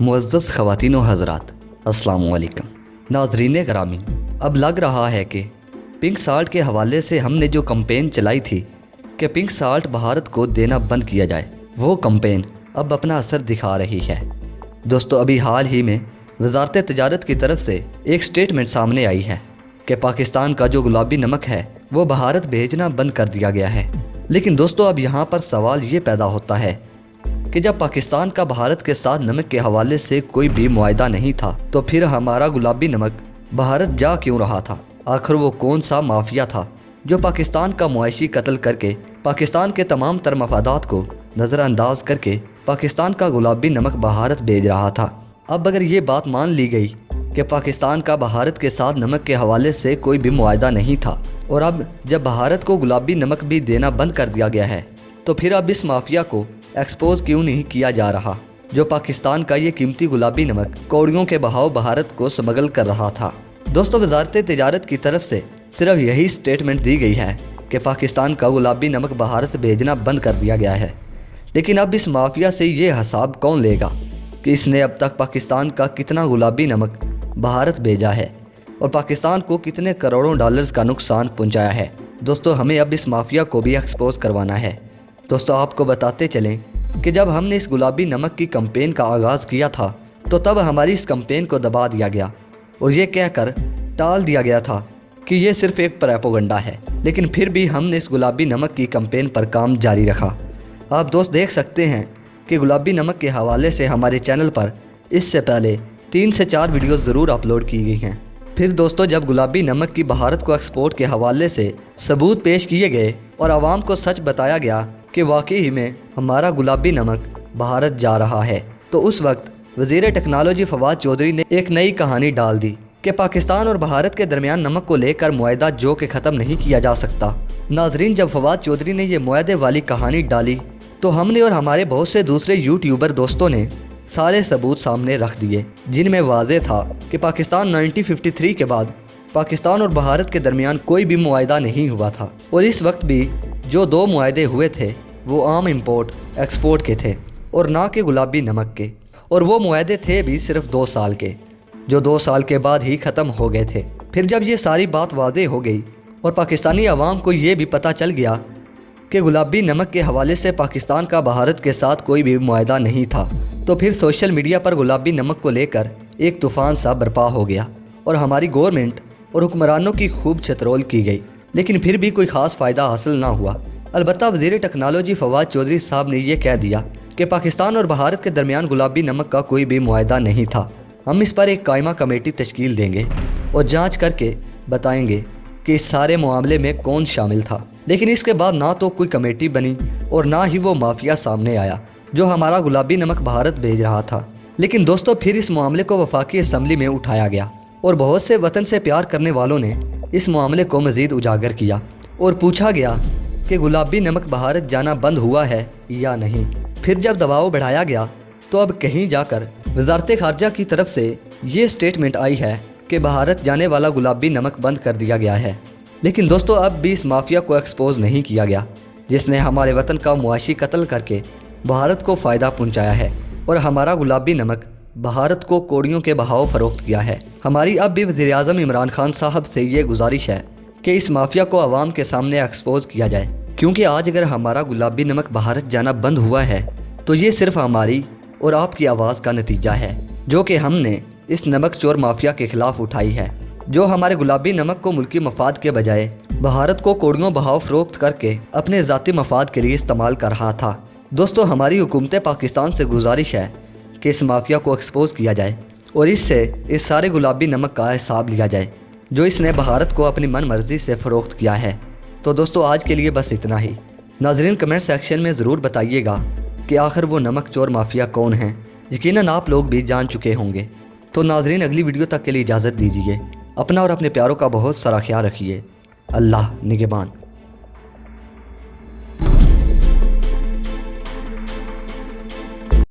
मुअज़्ज़ज़ ख़वातीन व हज़रात, अस्सलामु अलैकुम। नाज़रीन गिरामी, अब लग रहा है कि पिंक साल्ट के हवाले से हमने जो कैंपेन चलाई थी कि पिंक साल्ट भारत को देना बंद किया जाए, वो कैंपेन अब अपना असर दिखा रही है। दोस्तों, अभी हाल ही में वज़ारत तिजारत की तरफ से एक स्टेटमेंट सामने आई है कि पाकिस्तान का जो गुलाबी नमक है वो भारत भेजना बंद कर दिया गया है। लेकिन दोस्तों, अब यहाँ पर सवाल ये पैदा होता है कि जब पाकिस्तान का भारत के साथ नमक के हवाले से कोई भी मुआहदा नहीं था, तो फिर हमारा गुलाबी नमक भारत जा क्यों रहा था? आखिर वो कौन सा माफिया था जो पाकिस्तान का मुआशी कत्ल करके पाकिस्तान के तमाम तर मफादात को नज़रअंदाज करके पाकिस्तान का गुलाबी नमक भारत भेज रहा था? अब अगर ये बात मान ली गई कि पाकिस्तान का भारत के साथ नमक के हवाले से कोई भी मुआहदा नहीं था और अब जब भारत को गुलाबी नमक भी देना बंद कर दिया गया है, तो फिर अब इस माफिया को एक्सपोज क्यों नहीं किया जा रहा जो पाकिस्तान का ये कीमती गुलाबी नमक कौड़ियों के बहाव भारत को स्मगल कर रहा था? दोस्तों, वज़ारत तिजारत की तरफ से सिर्फ यही स्टेटमेंट दी गई है कि पाकिस्तान का गुलाबी नमक भारत भेजना बंद कर दिया गया है। लेकिन अब इस माफिया से ये हिसाब कौन लेगा कि इसने अब तक पाकिस्तान का कितना गुलाबी नमक भारत भेजा है और पाकिस्तान को कितने करोड़ों डॉलर्स का नुकसान पहुंचाया है? दोस्तों, हमें अब इस माफिया को भी एक्सपोज करवाना है। दोस्तों, आपको बताते चलें कि जब हमने इस गुलाबी नमक की कैंपेन का आगाज़ किया था, तो तब हमारी इस कैंपेन को दबा दिया गया और ये कहकर टाल दिया गया था कि ये सिर्फ एक प्रोपेगेंडा है। लेकिन फिर भी हमने इस गुलाबी नमक की कैंपेन पर काम जारी रखा। आप दोस्त देख सकते हैं कि गुलाबी नमक के हवाले से हमारे चैनल पर इससे पहले 3 से 4 वीडियो ज़रूर अपलोड की गई हैं। फिर दोस्तों, जब गुलाबी नमक की भारत को एक्सपोर्ट के हवाले से सबूत पेश किए गए और आवाम को सच बताया गया कि वाकई ही में हमारा गुलाबी नमक भारत जा रहा है, तो उस वक्त वज़ीर टेक्नोलॉजी फवाद चौधरी ने एक नई कहानी डाल दी कि पाकिस्तान और भारत के दरमियान नमक को लेकर मुआहदा जो कि ख़त्म नहीं किया जा सकता। नाजरीन, जब फवाद चौधरी ने ये मुआहदे वाली कहानी डाली तो हमने और हमारे बहुत से दूसरे यूट्यूबर दोस्तों ने सारे सबूत सामने रख दिए, जिनमें वाज़े था कि पाकिस्तान 1953 के बाद पाकिस्तान और भारत के दरमियान कोई भी मुआहदा नहीं हुआ था और इस वक्त भी जो 2 मुआहदे हुए थे वो आम इंपोर्ट एक्सपोर्ट के थे और ना कि गुलाबी नमक के, और वो मुआहदे थे भी सिर्फ 2 साल के, जो 2 साल के बाद ही ख़त्म हो गए थे। फिर जब ये सारी बात वाज़े हो गई और पाकिस्तानी अवाम को ये भी पता चल गया कि गुलाबी नमक के हवाले से पाकिस्तान का भारत के साथ कोई भी मुआहदा नहीं था, तो फिर सोशल मीडिया पर गुलाबी नमक को लेकर एक तूफ़ान सा बर्पा हो गया और हमारी गवर्नमेंट और हुक्मरानों की खूब छतरोल की गई। लेकिन फिर भी कोई ख़ास फ़ायदा हासिल ना हुआ। अलबत्ता वज़ीर टेक्नोलॉजी फवाद चौधरी साहब ने यह कह दिया कि पाकिस्तान और भारत के दरमियान गुलाबी नमक का कोई भी मुआहदा नहीं था। हम इस पर एक कायमा कमेटी तश्कील देंगे और जांच करके बताएंगे कि इस सारे मामले में कौन शामिल था। लेकिन इसके बाद ना तो कोई कमेटी बनी और ना ही वो माफिया सामने आया जो हमारा गुलाबी नमक भारत भेज रहा था। लेकिन दोस्तों, फिर इस मामले को वफाकी असम्बली में उठाया गया और बहुत से वतन से प्यार करने वालों ने इस मामले को मज़ीद उजागर किया और पूछा गया कि गुलाबी नमक भारत जाना बंद हुआ है या नहीं। फिर जब दबाव बढ़ाया गया तो अब कहीं जाकर वज़ारत ख़ारजा की तरफ से ये स्टेटमेंट आई है कि भारत जाने वाला गुलाबी नमक बंद कर दिया गया है। लेकिन दोस्तों, अब भी इस माफिया को एक्सपोज नहीं किया गया जिसने हमारे वतन का मुआशी कत्ल करके भारत को फ़ायदा पहुँचाया है और हमारा गुलाबी नमक भारत को कौड़ियों के बहाव फ़रोख्त किया है। हमारी अब भी वज़ीर आज़म इमरान खान साहब से ये गुजारिश है कि इस माफिया को आवाम के सामने एक्सपोज किया जाए, क्योंकि आज अगर हमारा गुलाबी नमक भारत जाना बंद हुआ है तो ये सिर्फ हमारी और आपकी आवाज़ का नतीजा है जो कि हमने इस नमक चोर माफिया के खिलाफ उठाई है, जो हमारे गुलाबी नमक को मुल्की मफाद के बजाय भारत को कौड़ियों बहाव फ़रोख्त करके अपने ज़ाती मफाद के लिए इस्तेमाल कर रहा था। दोस्तों, हमारी हुकूमत पाकिस्तान से गुजारिश है कि इस माफिया को एक्सपोज किया जाए और इससे इस सारे गुलाबी नमक का हिसाब लिया जाए जो इसने भारत को अपनी मन मर्जी से फ़रोख्त किया है। तो दोस्तों, आज के लिए बस इतना ही। नाज़रीन, कमेंट सेक्शन में ज़रूर बताइएगा कि आखिर वो नमक चोर माफिया कौन है। यकीनन आप लोग भी जान चुके होंगे। तो नाज़रीन, अगली वीडियो तक के लिए इजाज़त दीजिए। अपना और अपने प्यारों का बहुत सारा ख्याल रखिए। अल्लाह निगहबान।